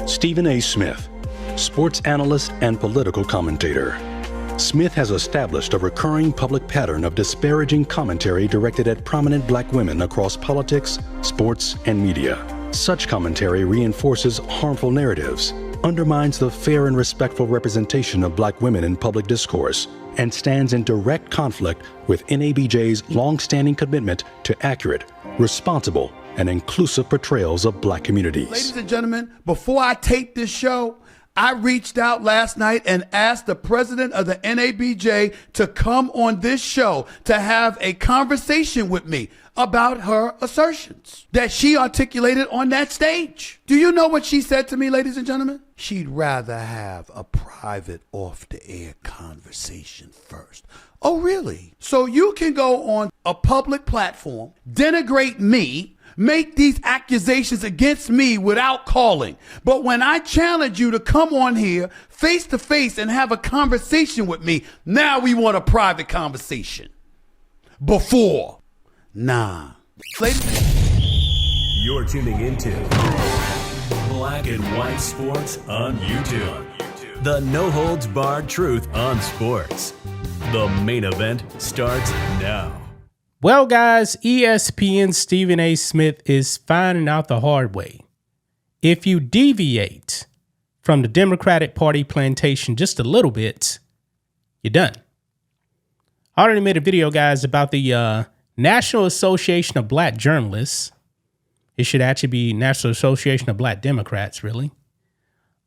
Stephen A. Smith, sports analyst and political commentator. Smith has established a recurring public pattern of disparaging commentary directed at prominent black women across politics, sports, and media. Such commentary reinforces harmful narratives, undermines the fair and respectful representation of black women in public discourse, and stands in direct conflict with NABJ's long-standing commitment to accurate, responsible, and inclusive portrayals of black communities. Ladies and gentlemen, before I tape this show, I reached out last night and asked the president of the NABJ to come on this show to have a conversation with me about her assertions that she articulated on that stage. Do you know what she said to me, ladies and gentlemen? She'd rather have a private off-the-air conversation first. Oh, really? So you can go on a public platform, denigrate me, make these accusations against me without calling. But when I challenge you to come on here face to face and have a conversation with me, now we want a private conversation. Before, nah. You're tuning into Black and White Sports on YouTube. The no holds barred truth on sports. The main event starts now. Well, guys, ESPN's Stephen A. Smith is finding out the hard way. If you deviate from the Democratic Party plantation just a little bit, you're done. I already made a video, guys, about the National Association of Black Journalists. It should actually be National Association of Black Democrats, really.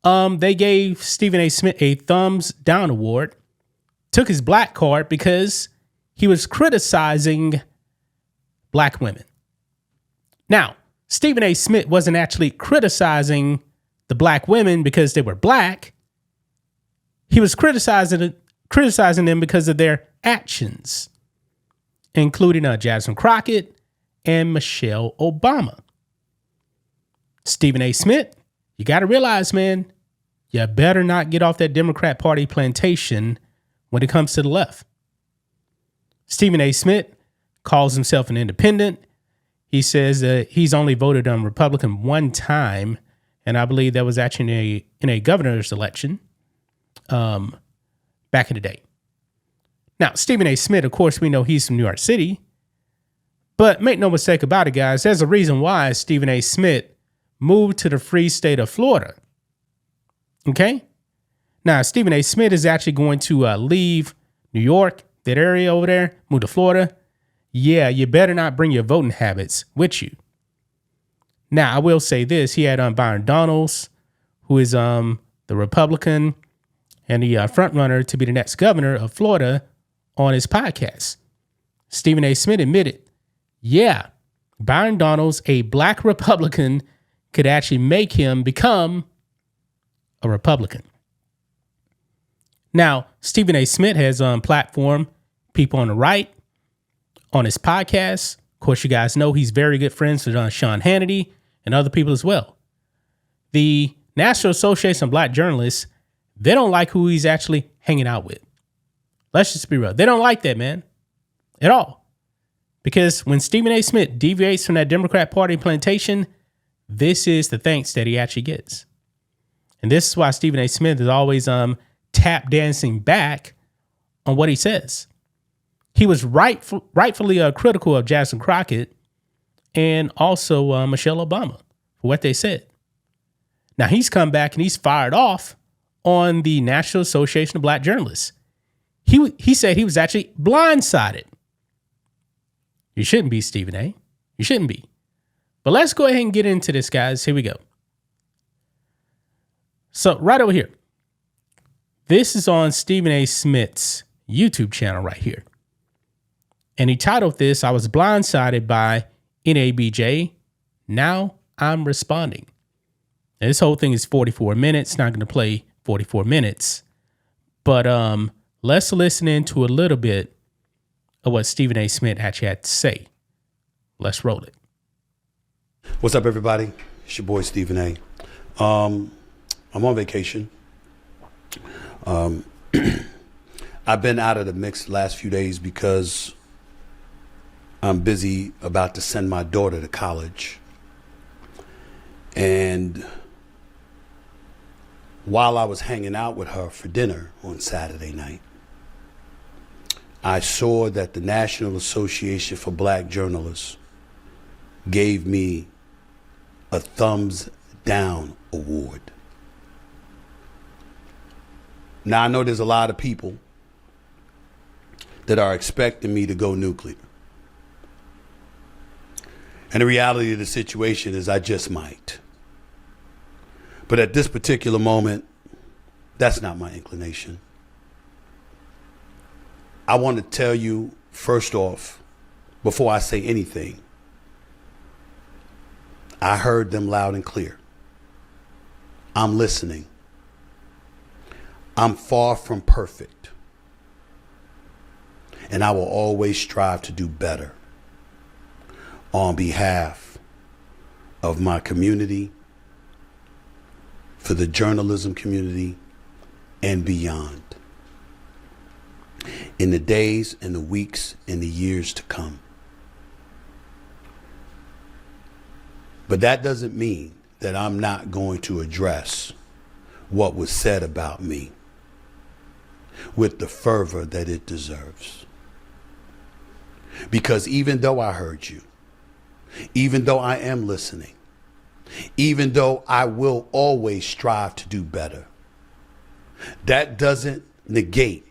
They gave Stephen A. Smith a thumbs down award, took his black card because he was criticizing black women. Now, Stephen A. Smith wasn't actually criticizing the black women because they were black. He was criticizing them because of their actions, including Jasmine Crockett and Michelle Obama. Stephen A. Smith, you got to realize, man, you better not get off that Democrat Party plantation when it comes to the left. Stephen A. Smith calls himself an independent. He says that he's only voted on Republican one time, and I believe that was actually in a governor's election back in the day. Now, Stephen A. Smith, of course, we know he's from New York City, but make no mistake about it, guys, there's a reason why Stephen A. Smith moved to the free state of Florida. Okay? Now, Stephen A. Smith is actually going to leave New York, that area over there, move to Florida. Yeah, you better not bring your voting habits with you. Now, I will say this. He had Byron Donalds, who is the Republican and the front runner to be the next governor of Florida, on his podcast. Stephen A. Smith admitted, yeah, Byron Donalds, a black Republican, could actually make him become a Republican. Now, Stephen A. Smith has platformed people on the right on his podcast. Of course, you guys know he's very good friends with Sean Hannity and other people as well. The National Association of Black Journalists, they don't like who he's actually hanging out with. Let's just be real. They don't like that, man, at all. Because when Stephen A. Smith deviates from that Democrat Party plantation, this is the thanks that he actually gets. And this is why Stephen A. Smith is always tap dancing back on what he says. He was rightfully critical of Jasmine Crockett and also Michelle Obama for what they said. Now he's come back and he's fired off on the National Association of Black Journalists. He said he was actually blindsided. You shouldn't be, Stephen A. You shouldn't be. But let's go ahead and get into this, guys. Here we go. So right over here. This is on Stephen A. Smith's YouTube channel right here. And he titled this, I was blindsided by NABJ. Now I'm responding. Now, this whole thing is 44 minutes. Not going to play 44 minutes. But let's listen into a little bit of what Stephen A. Smith actually had to say. Let's roll it. What's up, everybody? It's your boy, Stephen A. I'm on vacation. I've been out of the mix the last few days because I'm busy about to send my daughter to college. And While I was hanging out with her for dinner on Saturday night, I saw that the National Association for Black Journalists gave me a thumbs down award. Now, I know there's a lot of people that are expecting me to go nuclear. And the reality of the situation is I just might. But at this particular moment, that's not my inclination. I want to tell you, first off, before I say anything, I heard them loud and clear. I'm listening. I'm far from perfect. And I will always strive to do better on behalf of my community, for the journalism community, and beyond, in the days and the weeks and the years to come. But that doesn't mean that I'm not going to address what was said about me with the fervor that it deserves. Because even though I heard you, even though I am listening, even though I will always strive to do better, that doesn't negate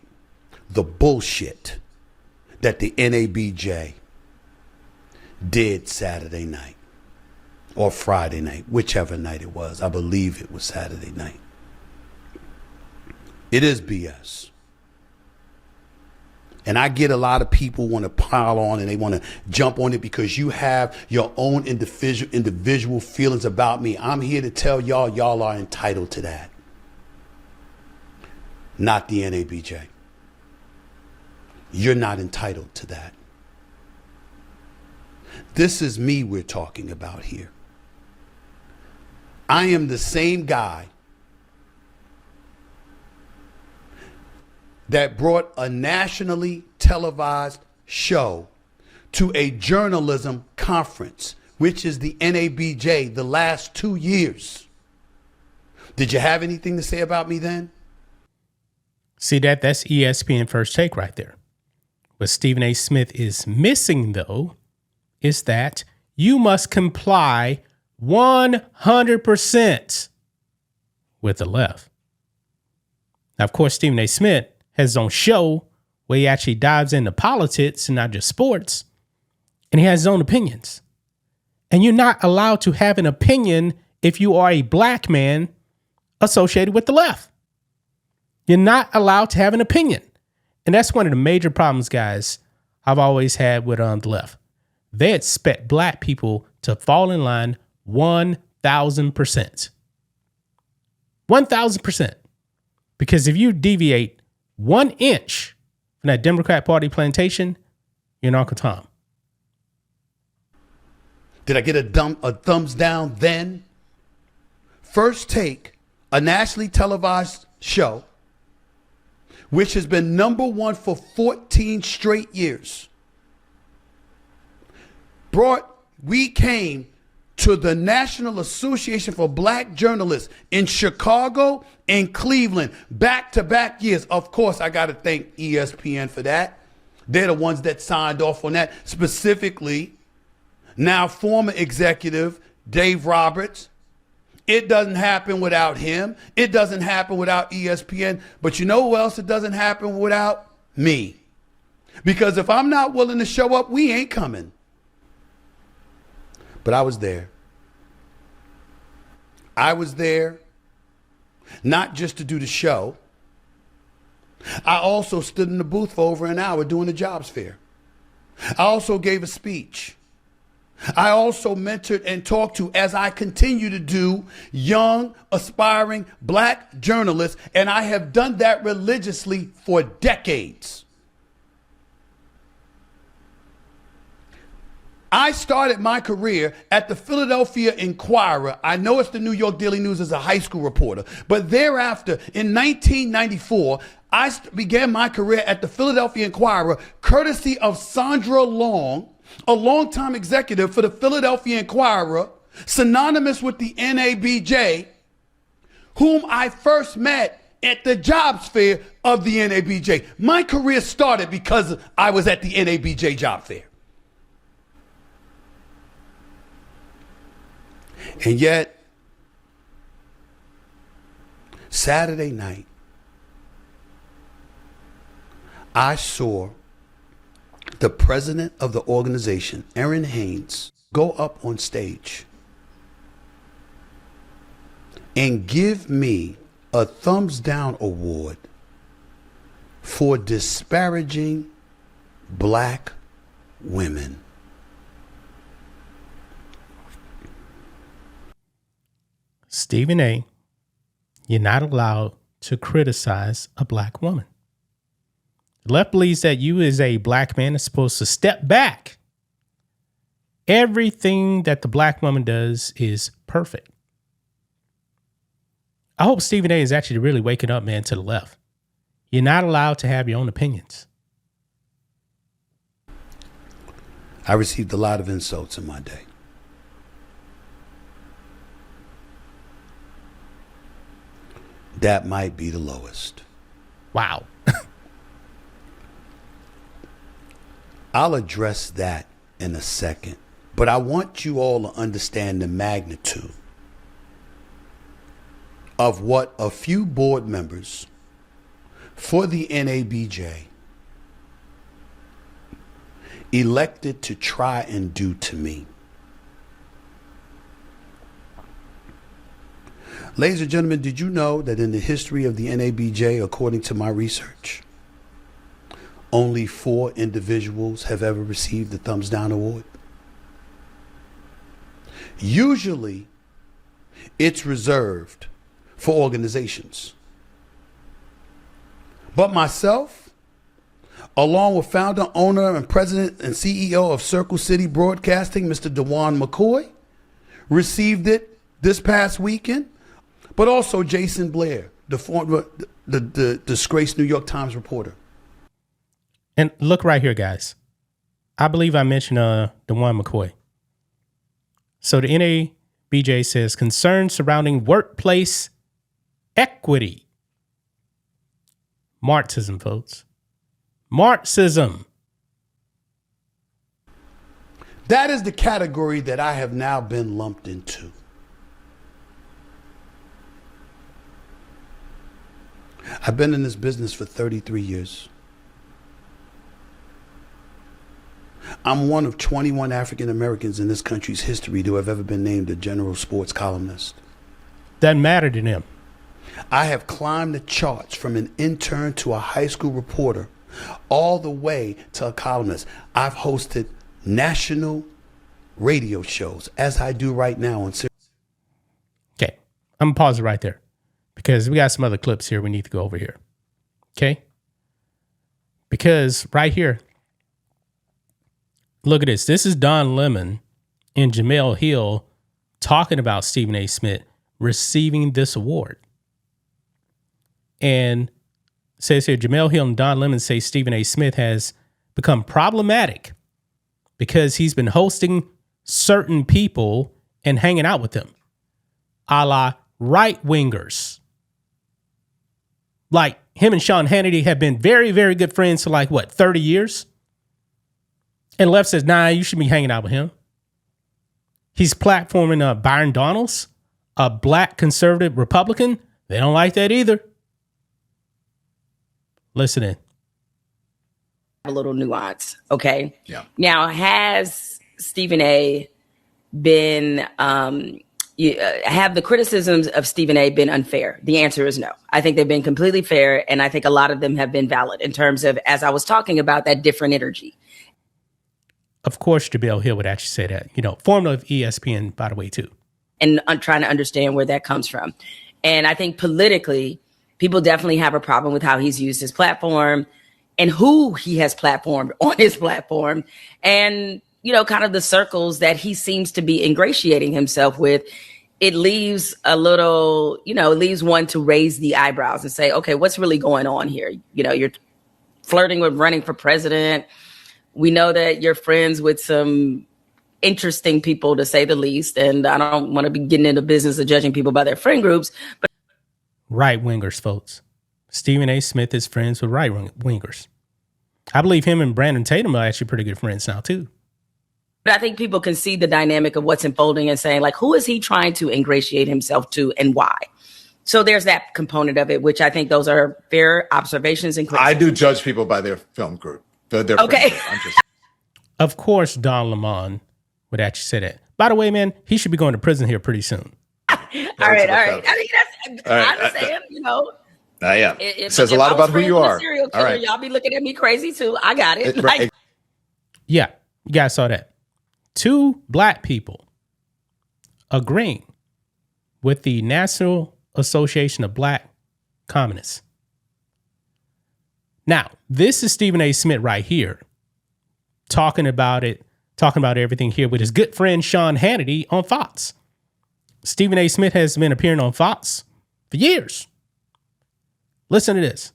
the bullshit that the NABJ did Saturday night or Friday night, whichever night it was. I believe it was Saturday night. It is BS. And I get a lot of people want to pile on and they want to jump on it because you have your own individual feelings about me. I'm here to tell y'all are entitled to that. Not the NABJ. You're not entitled to that. This is me we're talking about here. I am the same guy that brought a nationally televised show to a journalism conference, which is the NABJ, the last 2 years. Did you have anything to say about me then? See, that's ESPN First Take right there. What Stephen A. Smith is missing, though, is that you must comply 100% with the left. Now, of course, Stephen A. Smith has his own show where he actually dives into politics and not just sports. And he has his own opinions. And you're not allowed to have an opinion if you are a black man associated with the left. You're not allowed to have an opinion. And that's one of the major problems, guys, I've always had with the left. They expect black people to fall in line 1,000%. 1,000%. Because if you deviate 1 inch from that Democrat Party plantation, you're an Uncle Tom. Did I get a thumbs down then? First Take, a nationally televised show, which has been #1 for 14 straight years. We came to the National Association for Black Journalists in Chicago and Cleveland, back-to-back years. Of course, I got to thank ESPN for that. They're the ones that signed off on that. Specifically, now former executive Dave Roberts. It doesn't happen without him. It doesn't happen without ESPN. But you know who else it doesn't happen without? Me. Because if I'm not willing to show up, we ain't coming. But I was there. I was there not just to do the show. I also stood in the booth for over an hour doing the jobs fair. I also gave a speech. I also mentored and talked to, as I continue to do, young, aspiring black journalists, and I have done that religiously for decades. I started my career at the Philadelphia Inquirer. I know it's the New York Daily News as a high school reporter, but thereafter, in 1994, I began my career at the Philadelphia Inquirer, courtesy of Sandra Long, a longtime executive for the Philadelphia Inquirer, synonymous with the NABJ, whom I first met at the jobs fair of the NABJ. My career started because I was at the NABJ job fair. And yet, Saturday night, I saw the president of the organization, Erin Haynes, go up on stage and give me a thumbs down award for disparaging black women. Stephen A., you're not allowed to criticize a black woman. The left believes that you as a black man is supposed to step back. Everything that the black woman does is perfect. I hope Stephen A. is actually really waking up, man, to the left. You're not allowed to have your own opinions. I received a lot of insults in my day. That might be the lowest. Wow. I'll address that in a second, but I want you all to understand the magnitude of what a few board members for the NABJ elected to try and do to me. Ladies and gentlemen, did you know that in the history of the NABJ, according to my research, only 4 individuals have ever received the Thumbs Down Award? Usually, it's reserved for organizations. But myself, along with founder, owner, and president and CEO of Circle City Broadcasting, Mr. DeJuan McCoy, received it this past weekend. But also Jason Blair, the disgraced New York Times reporter. And look right here, guys. I believe I mentioned DeJuan McCoy. So the NABJ says concerns surrounding workplace equity. Marxism, folks. Marxism. That is the category that I have now been lumped into. I've been in this business for 33 years. I'm one of 21 African Americans in this country's history to have ever been named a general sports columnist. Doesn't matter to them. I have climbed the charts from an intern to a high school reporter, all the way to a columnist. I've hosted national radio shows, as I do right now on Sirius. Okay, I'm going to pause it right there because we got some other clips here we need to go over here. Okay? Because right here, look at this. This is Don Lemon and Jemele Hill talking about Stephen A. Smith receiving this award. And it says here, Jemele Hill and Don Lemon say Stephen A. Smith has become problematic because he's been hosting certain people and hanging out with them, a la right-wingers. Like him and Sean Hannity have been very, very good friends for 30 years? And left says, nah, you should be hanging out with him. He's platforming Byron Donalds, a black conservative Republican. They don't like that either. Listen in. A little nuance, okay? Yeah. Now, has Stephen A. been, have the criticisms of Stephen A. been unfair? The answer is no. I think they've been completely fair, and I think a lot of them have been valid in terms of, as I was talking about, that different energy. Of course, Jemele Hill would actually say that, former of ESPN, by the way, too. And I'm trying to understand where that comes from. And I think politically, people definitely have a problem with how he's used his platform and who he has platformed on his platform. And, kind of the circles that he seems to be ingratiating himself with. It leaves a little, it leaves one to raise the eyebrows and say, okay, what's really going on here? You're flirting with running for president. We know that you're friends with some interesting people, to say the least. And I don't want to be getting into business of judging people by their friend groups. But right-wingers, folks. Stephen A. Smith is friends with right-wingers. I believe him and Brandon Tatum are actually pretty good friends now, too. But I think people can see the dynamic of what's unfolding and saying, like, who is he trying to ingratiate himself to and why? So there's that component of it, which I think those are fair observations and criticism. I do judge people by their film group. Their Okay. I'm just... Of course, Don Lemon would actually say that. By the way, man, he should be going to prison here pretty soon. All right. I mean, I understand, you know. Yeah. It says a lot about who you are. Serial killer, All right. Y'all be looking at me crazy too. I got it. Yeah, you guys saw that. 2 black people agreeing with the National Association of Black Communists. Now, this is Stephen A. Smith right here talking about everything here with his good friend Sean Hannity on Fox. Stephen A. Smith has been appearing on Fox for years. Listen to this.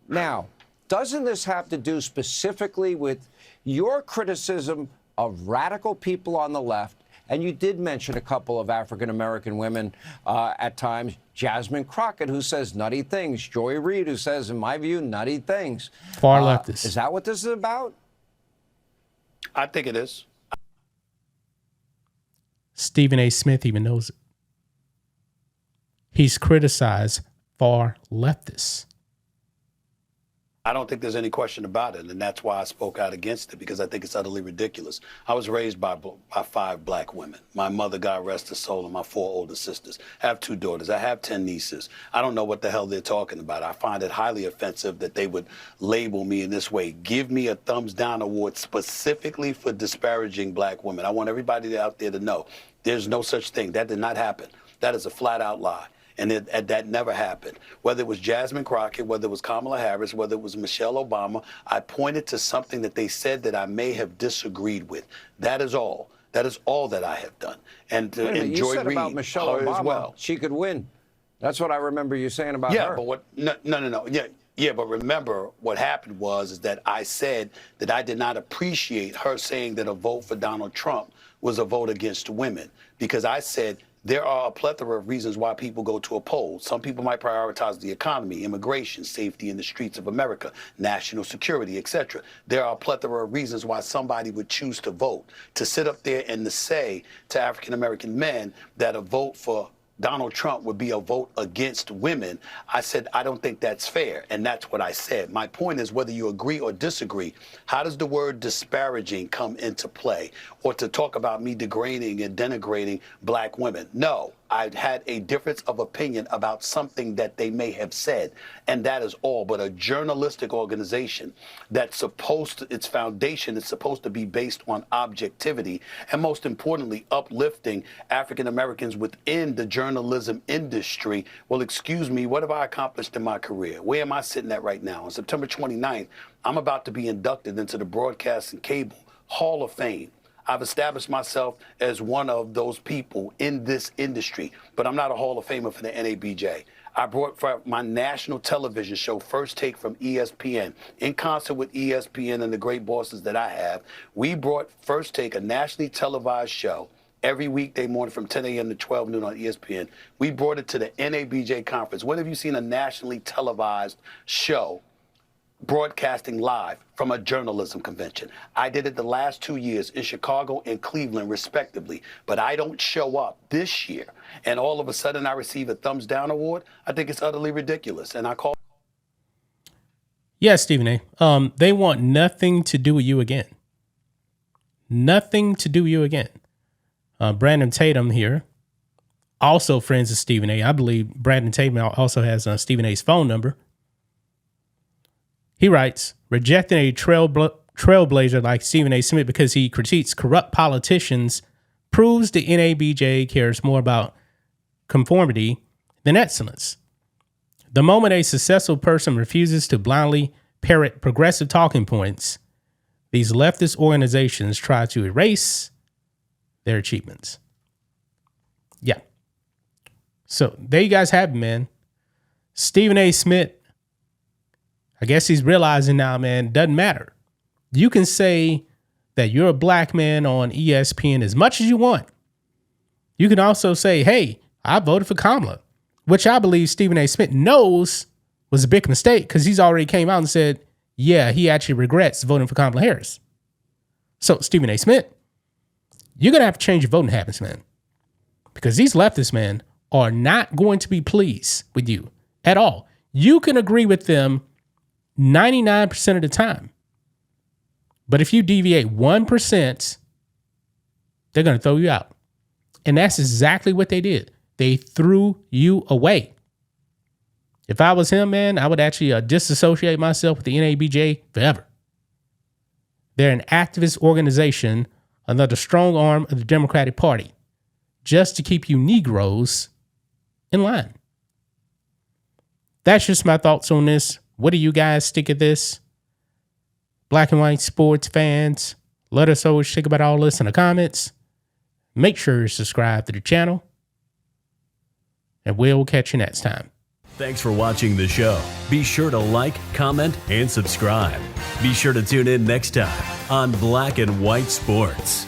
Now, doesn't this have to do specifically with your criticism of radical people on the left? And you did mention a couple of African-American women at times. Jasmine Crockett, who says nutty things. Joy Reid, who says, in my view, nutty things. Far leftist. Is that what this is about? I think it is. Stephen A. Smith even knows it. He's criticized far leftists. I don't think there's any question about it, and that's why I spoke out against it, because I think it's utterly ridiculous. I was raised by 5 black women. My mother, God rest her soul, and my 4 older sisters. I have 2 daughters. I have 10 nieces. I don't know what the hell they're talking about. I find it highly offensive that they would label me in this way. Give me a thumbs down award specifically for disparaging black women. I want everybody out there to know there's no such thing. That did not happen. That is a flat out lie. And that never happened. Whether it was Jasmine Crockett, whether it was Kamala Harris, whether it was Michelle Obama, I pointed to something that they said that I may have disagreed with. That is all. That is all that I have done. And to enjoy you said about Michelle Obama, as well. She could win. That's what I remember you saying about her. Yeah, but no. Yeah, but remember what happened is that I said that I did not appreciate her saying that a vote for Donald Trump was a vote against women, because I said there are a plethora of reasons why people go to a poll. Some people might prioritize the economy, immigration, safety in the streets of America, national security, etc. There are a plethora of reasons why somebody would choose to vote. To sit up there and to say to African-American men that a vote for Donald Trump would be a vote against women, I said, I don't think that's fair. And that's what I said. My point is, whether you agree or disagree, how does the word disparaging come into play? Or to talk about me degrading and denigrating black women? No. I had a difference of opinion about something that they may have said, and that is all. But a journalistic organization that's its foundation is supposed to be based on objectivity, and most importantly, uplifting African Americans within the journalism industry. Well, excuse me, what have I accomplished in my career? Where am I sitting at right now? On September 29th, I'm about to be inducted into the Broadcast and Cable Hall of Fame. I've established myself as one of those people in this industry, but I'm not a Hall of Famer for the NABJ. I brought for my national television show, First Take from ESPN, in concert with ESPN and the great bosses that I have. We brought First Take, a nationally televised show, every weekday morning from 10 a.m. to 12 noon on ESPN. We brought it to the NABJ conference. When have you seen a nationally televised show broadcasting live from a journalism convention? I did it the last 2 years in Chicago and Cleveland, respectively. But I don't show up this year, and all of a sudden I receive a thumbs down award. I think it's utterly ridiculous. And I call. Yes, Stephen A. They want nothing to do with you again. Nothing to do with you again. Brandon Tatum here, also friends of Stephen A. I believe Brandon Tatum also has Stephen A.'s phone number. He writes, rejecting a trailblazer like Stephen A. Smith because he critiques corrupt politicians proves the NABJ cares more about conformity than excellence. The moment a successful person refuses to blindly parrot progressive talking points, these leftist organizations try to erase their achievements. Yeah. So there you guys have it, man. Stephen A. Smith, I guess he's realizing now, man, doesn't matter. You can say that you're a black man on ESPN as much as you want. You can also say, hey, I voted for Kamala. which I believe Stephen A. Smith knows was a big mistake because he's already came out and said, yeah, he actually regrets voting for Kamala Harris. So, Stephen A. Smith, you're going to have to change your voting habits, man. Because these leftists, man, are not going to be pleased with you at all. You can agree with them 99% of the time. But if you deviate 1%, they're going to throw you out. And that's exactly what they did. They threw you away. If I was him, man, I would actually disassociate myself with the NABJ forever. They're an activist organization under the strong arm of the Democratic Party, just to keep you Negroes in line. That's just my thoughts on this. What do you guys think of this? Black and white sports fans, let us know what you think about all this in the comments. Make sure you subscribe to the channel, and we'll catch you next time. Thanks for watching the show. Be sure to like, comment, and subscribe. Be sure to tune in next time on Black and White Sports.